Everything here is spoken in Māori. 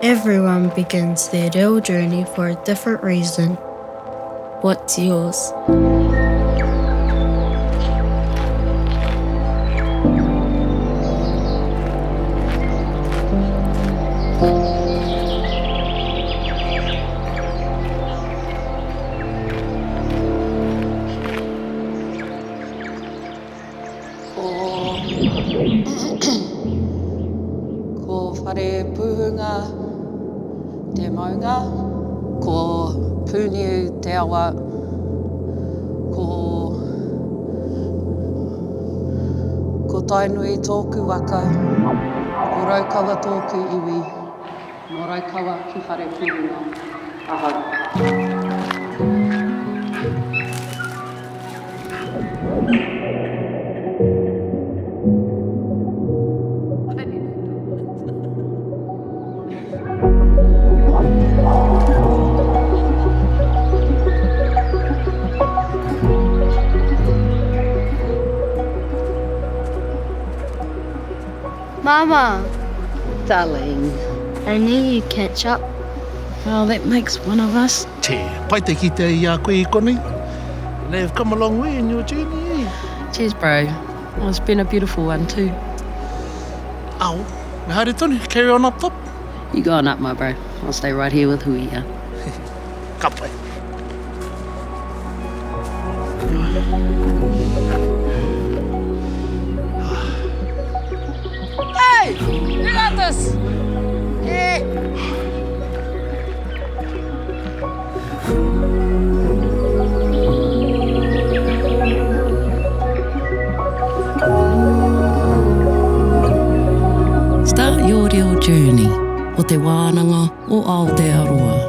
Everyone begins their reo journey for a different reason. What's yours? Ko whare pūhunga te maunga, ko pūniu te awa, ko tainui tōku waka, ko raukawa tōku iwi, no raukawa ki whare pūhunga, ahau. Mama, Darling. I knew you'd catch up. Well, that makes one of us. Te, pai te ki te ia koe I konei. They've come a long way in your journey, eh? Cheers, bro. Well, it's been a beautiful one too. Au, me haere tonu, carry on up top. You go on up, my bro. I'll stay right here with Huia. Ka pai. Hey! You got this! Hey! Start your reo journey o te Wānanga o Aotearoa.